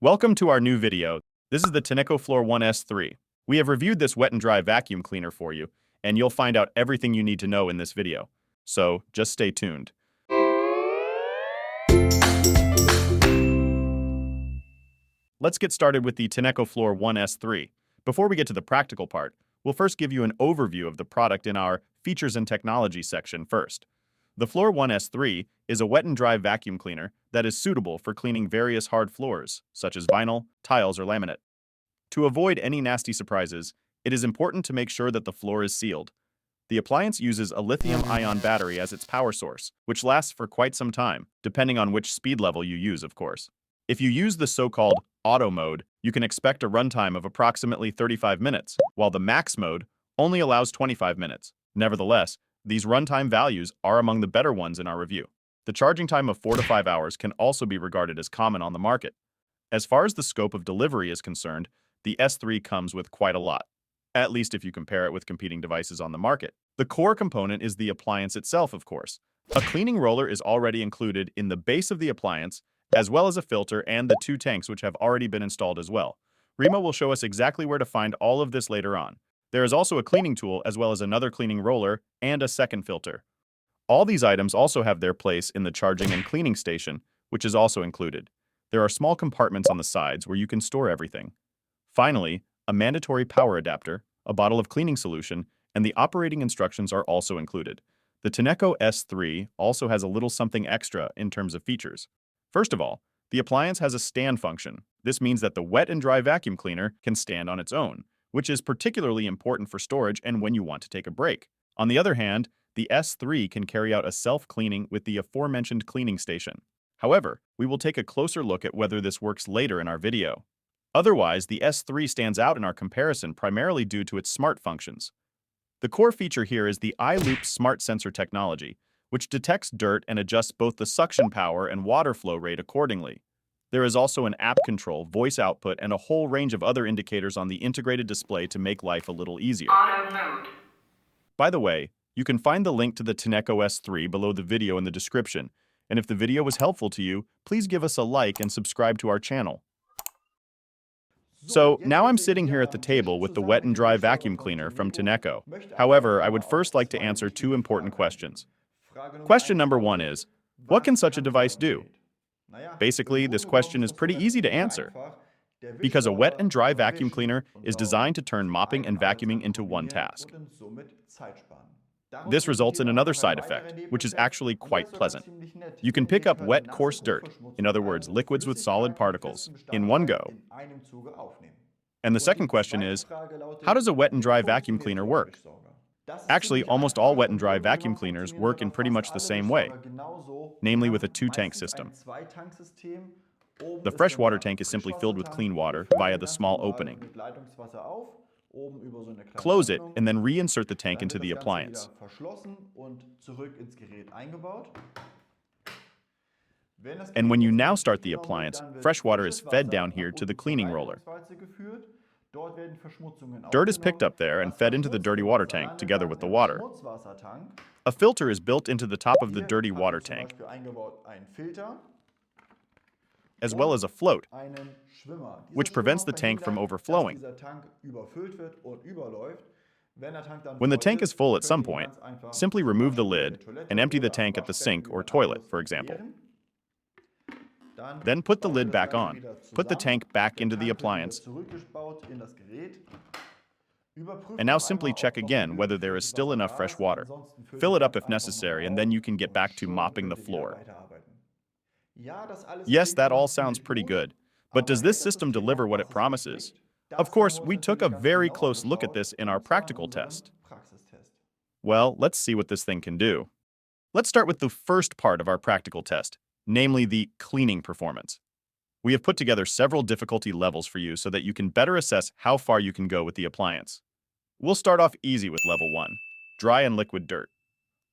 Welcome to our new video. This is the Tenneco Floor 1S3. We have reviewed this wet and dry vacuum cleaner for you, and you'll find out everything you need to know in this video. So, just stay tuned. Let's get started with the Tenneco Floor 1S3. Before we get to the practical part, we'll first give you an overview of the product in our Features and Technology section first. The Floor 1S3 is a wet and dry vacuum cleaner that is suitable for cleaning various hard floors, such as vinyl, tiles, or laminate. To avoid any nasty surprises, it is important to make sure that the floor is sealed. The appliance uses a lithium-ion battery as its power source, which lasts for quite some time, depending on which speed level you use, of course. If you use the so-called auto mode, you can expect a runtime of approximately 35 minutes, while the max mode only allows 25 minutes. Nevertheless, these runtime values are among the better ones in our review. The charging time of 4 to 5 hours can also be regarded as common on the market. As far as the scope of delivery is concerned, the S3 comes with quite a lot, at least if you compare it with competing devices on the market. The core component is the appliance itself, of course. A cleaning roller is already included in the base of the appliance, as well as a filter and the 2 tanks which have already been installed as well. Rima will show us exactly where to find all of this later on. There is also a cleaning tool as well as another cleaning roller and a second filter. All these items also have their place in the charging and cleaning station, which is also included. There are small compartments on the sides where you can store everything. Finally, a mandatory power adapter, a bottle of cleaning solution, and the operating instructions are also included. The Tenneco S3 also has a little something extra in terms of features. First of all, the appliance has a stand function. This means that the wet and dry vacuum cleaner can stand on its own, which is particularly important for storage and when you want to take a break. On the other hand, the S3 can carry out a self-cleaning with the aforementioned cleaning station. However, we will take a closer look at whether this works later in our video. Otherwise, the S3 stands out in our comparison primarily due to its smart functions. The core feature here is the iLoop Smart Sensor technology, which detects dirt and adjusts both the suction power and water flow rate accordingly. There is also an app control, voice output, and a whole range of other indicators on the integrated display to make life a little easier. Auto mode. By the way, you can find the link to the Tenneco S3 below the video in the description, and if the video was helpful to you, please give us a like and subscribe to our channel. So, now I'm sitting here at the table with the wet and dry vacuum cleaner from Tenneco. However, I would first like to answer 2 important questions. Question number 1 is, what can such a device do? Basically, this question is pretty easy to answer, because a wet and dry vacuum cleaner is designed to turn mopping and vacuuming into one task. This results in another side effect, which is actually quite pleasant. You can pick up wet, coarse dirt, in other words, liquids with solid particles, in one go. And the second question is, how does a wet and dry vacuum cleaner work? Actually, almost all wet and dry vacuum cleaners work in pretty much the same way, namely with a 2-tank system. The fresh water tank is simply filled with clean water via the small opening. Close it and then reinsert the tank into the appliance. And when you now start the appliance, fresh water is fed down here to the cleaning roller. Dirt is picked up there and fed into the dirty water tank together with the water. A filter is built into the top of the dirty water tank, as well as a float, which prevents the tank from overflowing. When the tank is full at some point, simply remove the lid and empty the tank at the sink or toilet, for example. Then put the lid back on. Put the tank back into the appliance. And now simply check again whether there is still enough fresh water. Fill it up if necessary, and then you can get back to mopping the floor. Yes, that all sounds pretty good. But does this system deliver what it promises? Of course, we took a very close look at this in our practical test. Well, let's see what this thing can do. Let's start with the first part of our practical test, namely the cleaning performance. We have put together several difficulty levels for you so that you can better assess how far you can go with the appliance. We'll start off easy with level 1, dry and liquid dirt.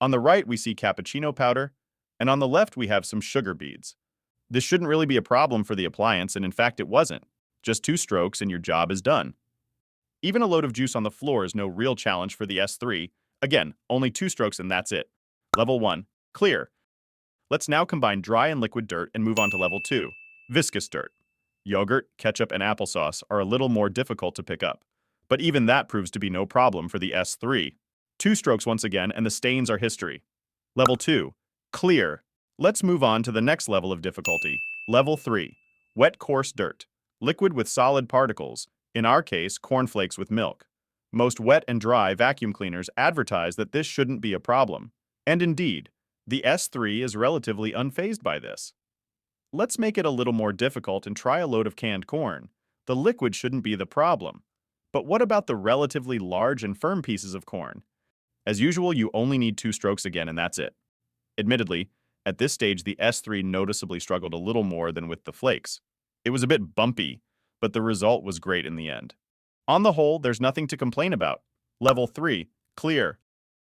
On the right, we see cappuccino powder, and on the left, we have some sugar beads. This shouldn't really be a problem for the appliance, and in fact, it wasn't. Just 2 strokes and your job is done. Even a load of juice on the floor is no real challenge for the S3. Again, only 2 strokes and that's it. Level 1, clear. Let's now combine dry and liquid dirt and move on to level 2, viscous dirt. Yogurt, ketchup, and applesauce are a little more difficult to pick up, but even that proves to be no problem for the S3. Two strokes once again, and the stains are history. Level 2. Clear. Let's move on to the next level of difficulty. Level 3. Wet coarse dirt. Liquid with solid particles, in our case, cornflakes with milk. Most wet and dry vacuum cleaners advertise that this shouldn't be a problem. And indeed, the S3 is relatively unfazed by this. Let's make it a little more difficult and try a load of canned corn. The liquid shouldn't be the problem. But what about the relatively large and firm pieces of corn? As usual, you only need 2 strokes again and that's it. Admittedly, at this stage the S3 noticeably struggled a little more than with the flakes. It was a bit bumpy, but the result was great in the end. On the whole, there's nothing to complain about. Level 3. Clear.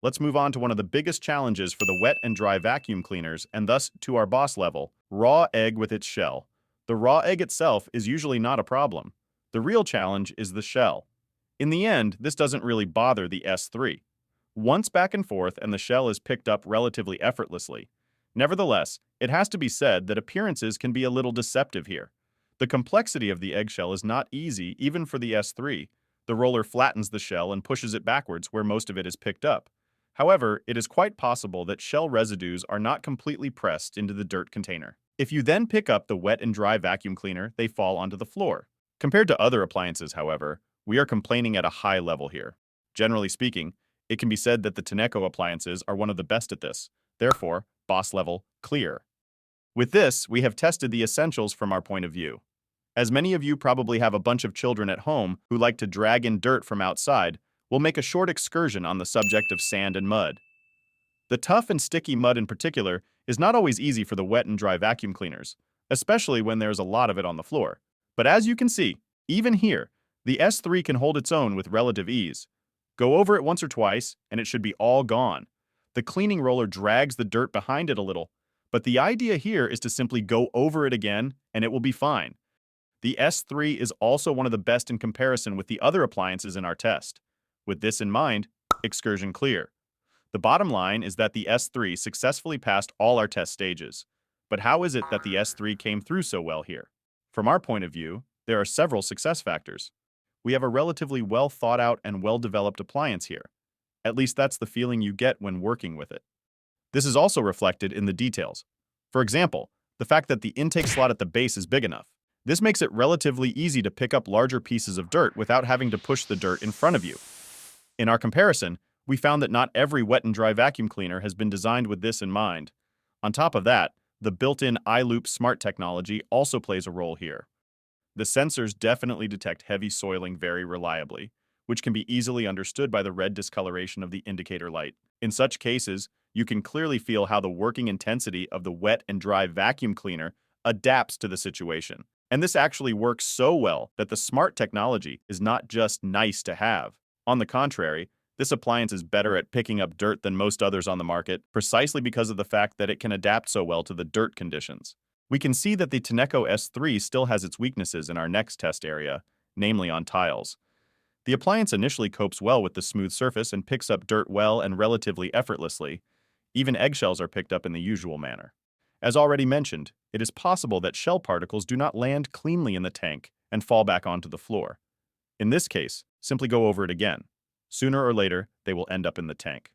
Let's move on to one of the biggest challenges for the wet and dry vacuum cleaners, and thus to our boss level, raw egg with its shell. The raw egg itself is usually not a problem. The real challenge is the shell. In the end, this doesn't really bother the S3. Once back and forth and the shell is picked up relatively effortlessly. Nevertheless, it has to be said that appearances can be a little deceptive here. The complexity of the eggshell is not easy even for the S3. The roller flattens the shell and pushes it backwards where most of it is picked up. However, it is quite possible that shell residues are not completely pressed into the dirt container. If you then pick up the wet and dry vacuum cleaner, they fall onto the floor. Compared to other appliances, however, we are complaining at a high level here. Generally speaking, it can be said that the Tenneco appliances are one of the best at this. Therefore, boss level, clear. With this, we have tested the essentials from our point of view. As many of you probably have a bunch of children at home who like to drag in dirt from outside, we'll make a short excursion on the subject of sand and mud. The tough and sticky mud in particular is not always easy for the wet and dry vacuum cleaners, especially when there's a lot of it on the floor. But as you can see, even here, the S3 can hold its own with relative ease. Go over it once or twice, and it should be all gone. The cleaning roller drags the dirt behind it a little, but the idea here is to simply go over it again, and it will be fine. The S3 is also one of the best in comparison with the other appliances in our test. With this in mind, excursion clear. The bottom line is that the S3 successfully passed all our test stages. But how is it that the S3 came through so well here? From our point of view, there are several success factors. We have a relatively well thought out and well developed appliance here. At least that's the feeling you get when working with it. This is also reflected in the details. For example, the fact that the intake slot at the base is big enough. This makes it relatively easy to pick up larger pieces of dirt without having to push the dirt in front of you. In our comparison, we found that not every wet and dry vacuum cleaner has been designed with this in mind. On top of that, the built-in iLoop smart technology also plays a role here. The sensors definitely detect heavy soiling very reliably, which can be easily understood by the red discoloration of the indicator light. In such cases, you can clearly feel how the working intensity of the wet and dry vacuum cleaner adapts to the situation. And this actually works so well that the smart technology is not just nice to have. On the contrary, this appliance is better at picking up dirt than most others on the market, precisely because of the fact that it can adapt so well to the dirt conditions. We can see that the Tenneco S3 still has its weaknesses in our next test area, namely on tiles. The appliance initially copes well with the smooth surface and picks up dirt well and relatively effortlessly. Even eggshells are picked up in the usual manner. As already mentioned, it is possible that shell particles do not land cleanly in the tank and fall back onto the floor. In this case, simply go over it again. Sooner or later, they will end up in the tank.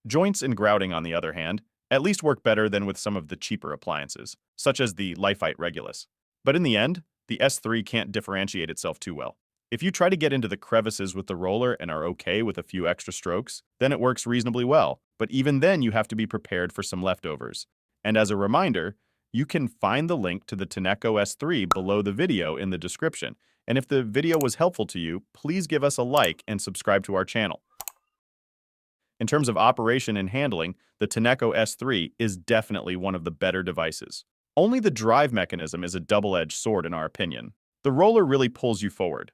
Joints and grouting, on the other hand, at least work better than with some of the cheaper appliances, such as the Lifeite Regulus. But in the end, the S3 can't differentiate itself too well. If you try to get into the crevices with the roller and are okay with a few extra strokes, then it works reasonably well, but even then you have to be prepared for some leftovers. And as a reminder, you can find the link to the Tenneco S3 below the video in the description. And if the video was helpful to you, please give us a like and subscribe to our channel. In terms of operation and handling, the Tenneco S3 is definitely one of the better devices. Only the drive mechanism is a double-edged sword in our opinion. The roller really pulls you forward.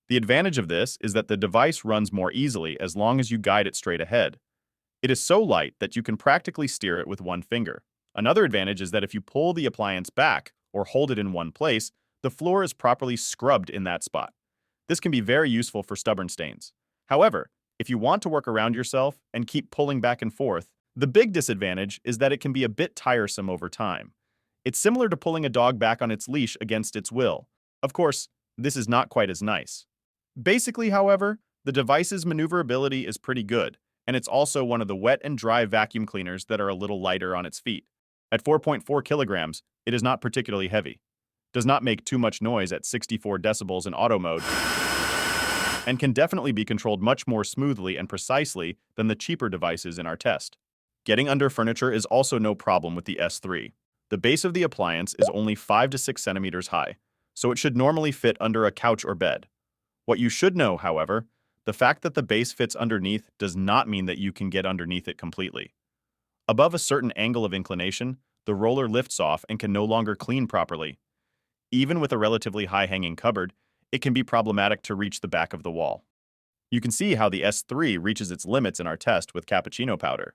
The advantage of this is that the device runs more easily as long as you guide it straight ahead. It is so light that you can practically steer it with one finger. Another advantage is that if you pull the appliance back or hold it in one place, the floor is properly scrubbed in that spot. This can be very useful for stubborn stains. However, if you want to work around yourself and keep pulling back and forth, the big disadvantage is that it can be a bit tiresome over time. It's similar to pulling a dog back on its leash against its will. Of course, this is not quite as nice. Basically, however, the device's maneuverability is pretty good, and it's also one of the wet and dry vacuum cleaners that are a little lighter on its feet. At 4.4 kilograms, it is not particularly heavy, does not make too much noise at 64 decibels in auto mode, and can definitely be controlled much more smoothly and precisely than the cheaper devices in our test. Getting under furniture is also no problem with the S3. The base of the appliance is only 5 to 6 centimeters high, so it should normally fit under a couch or bed. What you should know, however, the fact that the base fits underneath does not mean that you can get underneath it completely. Above a certain angle of inclination, the roller lifts off and can no longer clean properly. Even with a relatively high-hanging cupboard, it can be problematic to reach the back of the wall. You can see how the S3 reaches its limits in our test with cappuccino powder.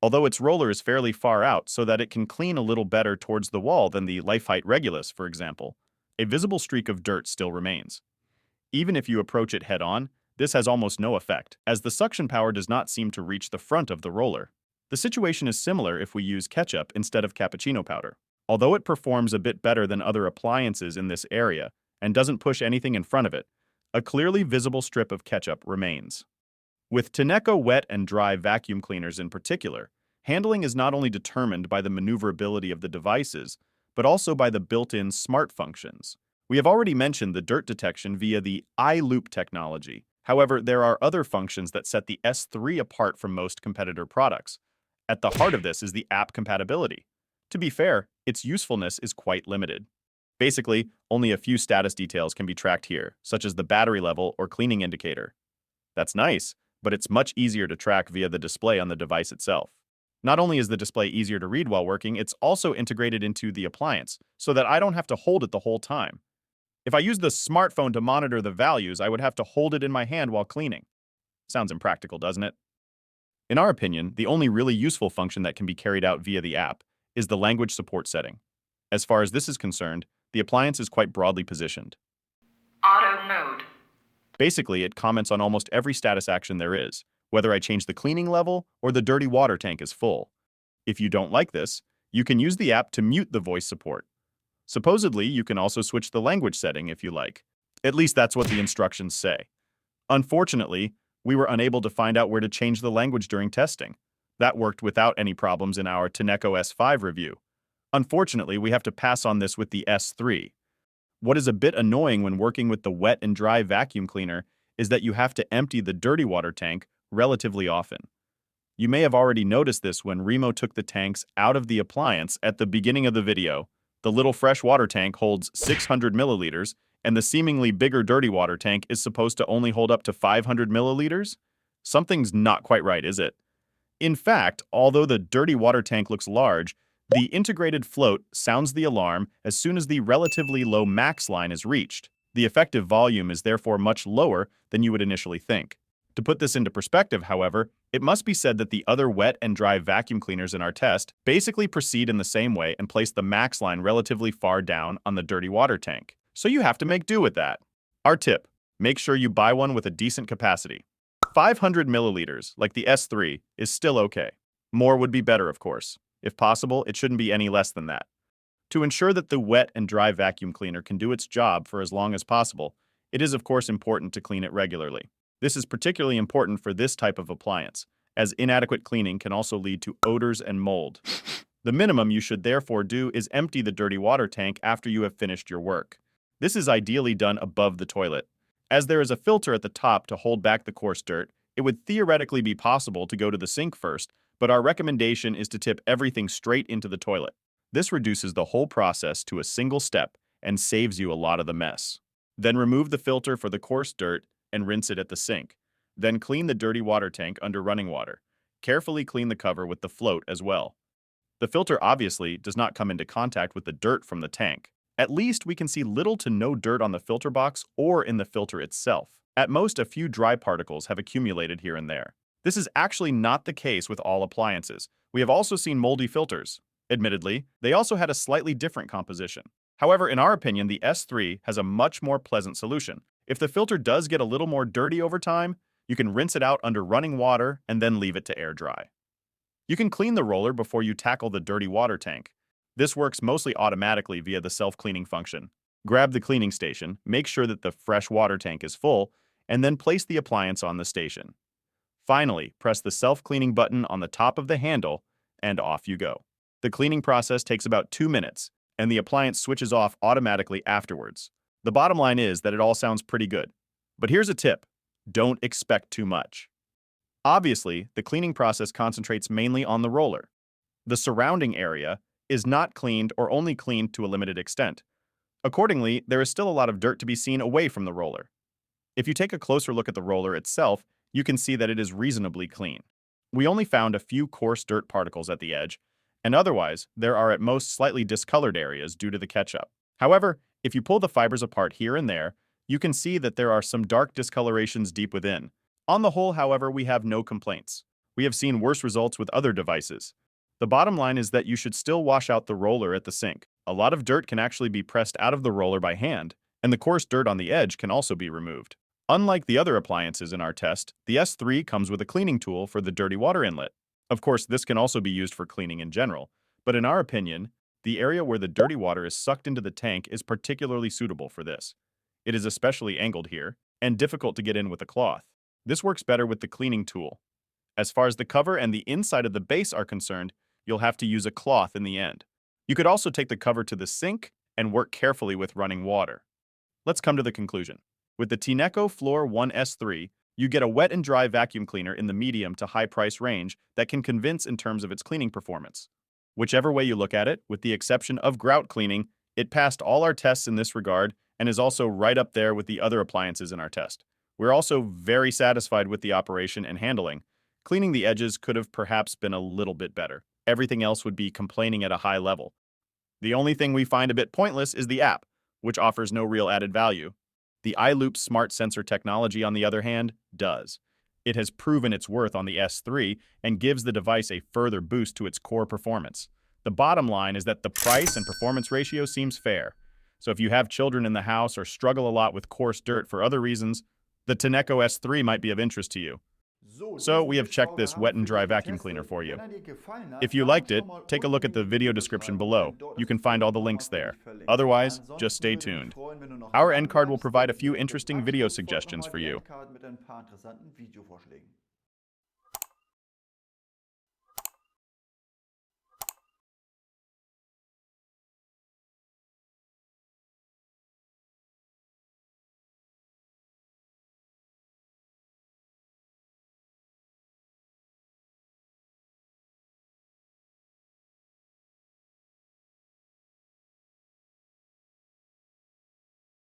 Although its roller is fairly far out so that it can clean a little better towards the wall than the Lifehite Regulus, for example, a visible streak of dirt still remains. Even if you approach it head-on, this has almost no effect, as the suction power does not seem to reach the front of the roller. The situation is similar if we use ketchup instead of cappuccino powder. Although it performs a bit better than other appliances in this area and doesn't push anything in front of it, a clearly visible strip of ketchup remains. With Tenneco wet and dry vacuum cleaners in particular, handling is not only determined by the maneuverability of the devices, but also by the built-in smart functions. We have already mentioned the dirt detection via the iLoop technology. However, there are other functions that set the S3 apart from most competitor products. At the heart of this is the app compatibility. To be fair, its usefulness is quite limited. Basically, only a few status details can be tracked here, such as the battery level or cleaning indicator. That's nice, but it's much easier to track via the display on the device itself. Not only is the display easier to read while working, it's also integrated into the appliance, so that I don't have to hold it the whole time. If I use the smartphone to monitor the values, I would have to hold it in my hand while cleaning. Sounds impractical, doesn't it? In our opinion, the only really useful function that can be carried out via the app is the language support setting. As far as this is concerned, the appliance is quite broadly positioned. Auto mode. Basically, it comments on almost every status action there is, whether I change the cleaning level or the dirty water tank is full. If you don't like this, you can use the app to mute the voice support. Supposedly, you can also switch the language setting if you like. At least that's what the instructions say. Unfortunately, we were unable to find out where to change the language during testing. That worked without any problems in our Tenneco S5 review. Unfortunately, we have to pass on this with the S3. What is a bit annoying when working with the wet and dry vacuum cleaner is that you have to empty the dirty water tank relatively often. You may have already noticed this when Remo took the tanks out of the appliance at the beginning of the video. The little fresh water tank holds 600 milliliters, and the seemingly bigger dirty water tank is supposed to only hold up to 500 milliliters? Something's not quite right, is it? In fact, although the dirty water tank looks large, the integrated float sounds the alarm as soon as the relatively low max line is reached. The effective volume is therefore much lower than you would initially think. To put this into perspective, however, it must be said that the other wet and dry vacuum cleaners in our test basically proceed in the same way and place the max line relatively far down on the dirty water tank. So you have to make do with that. Our tip: make sure you buy one with a decent capacity. 500 milliliters, like the S3, is still okay. More would be better, of course. If possible, it shouldn't be any less than that. To ensure that the wet and dry vacuum cleaner can do its job for as long as possible, it is of course important to clean it regularly. This is particularly important for this type of appliance, as inadequate cleaning can also lead to odors and mold. The minimum you should therefore do is empty the dirty water tank after you have finished your work. This is ideally done above the toilet. As there is a filter at the top to hold back the coarse dirt, it would theoretically be possible to go to the sink first, but our recommendation is to tip everything straight into the toilet. This reduces the whole process to a single step and saves you a lot of the mess. Then remove the filter for the coarse dirt and rinse it at the sink. Then clean the dirty water tank under running water. Carefully clean the cover with the float as well. The filter obviously does not come into contact with the dirt from the tank. At least we can see little to no dirt on the filter box or in the filter itself. At most, a few dry particles have accumulated here and there. This is actually not the case with all appliances. We have also seen moldy filters. Admittedly, they also had a slightly different composition. However, in our opinion, the S3 has a much more pleasant solution. If the filter does get a little more dirty over time, you can rinse it out under running water and then leave it to air dry. You can clean the roller before you tackle the dirty water tank. This works mostly automatically via the self-cleaning function. Grab the cleaning station, make sure that the fresh water tank is full, and then place the appliance on the station. Finally, press the self-cleaning button on the top of the handle, and off you go. The cleaning process takes about 2 minutes, and the appliance switches off automatically afterwards. The bottom line is that it all sounds pretty good. But here's a tip: don't expect too much. Obviously, the cleaning process concentrates mainly on the roller. The surrounding area is not cleaned or only cleaned to a limited extent. Accordingly, there is still a lot of dirt to be seen away from the roller. If you take a closer look at the roller itself, you can see that it is reasonably clean. We only found a few coarse dirt particles at the edge, and otherwise, there are at most slightly discolored areas due to the ketchup. However, if you pull the fibers apart here and there, you can see that there are some dark discolorations deep within. On the whole, however, we have no complaints. We have seen worse results with other devices. The bottom line is that you should still wash out the roller at the sink. A lot of dirt can actually be pressed out of the roller by hand, and the coarse dirt on the edge can also be removed. Unlike the other appliances in our test, the S3 comes with a cleaning tool for the dirty water inlet. Of course, this can also be used for cleaning in general, but in our opinion, the area where the dirty water is sucked into the tank is particularly suitable for this. It is especially angled here, and difficult to get in with a cloth. This works better with the cleaning tool. As far as the cover and the inside of the base are concerned, you'll have to use a cloth in the end. You could also take the cover to the sink and work carefully with running water. Let's come to the conclusion. With the Tineco Floor 1 S3, you get a wet and dry vacuum cleaner in the medium to high price range that can convince in terms of its cleaning performance. Whichever way you look at it, with the exception of grout cleaning, it passed all our tests in this regard and is also right up there with the other appliances in our test. We're also very satisfied with the operation and handling. Cleaning the edges could have perhaps been a little bit better. Everything else would be complaining at a high level. The only thing we find a bit pointless is the app, which offers no real added value. The iLoop smart sensor technology, on the other hand, does. It has proven its worth on the S3 and gives the device a further boost to its core performance. The bottom line is that the price and performance ratio seems fair. So if you have children in the house or struggle a lot with coarse dirt for other reasons, the Tineco S3 might be of interest to you. So we have checked this wet and dry vacuum cleaner for you. If you liked it, take a look at the video description below. You can find all the links there. Otherwise, just stay tuned. Our end card will provide a few interesting video suggestions for you.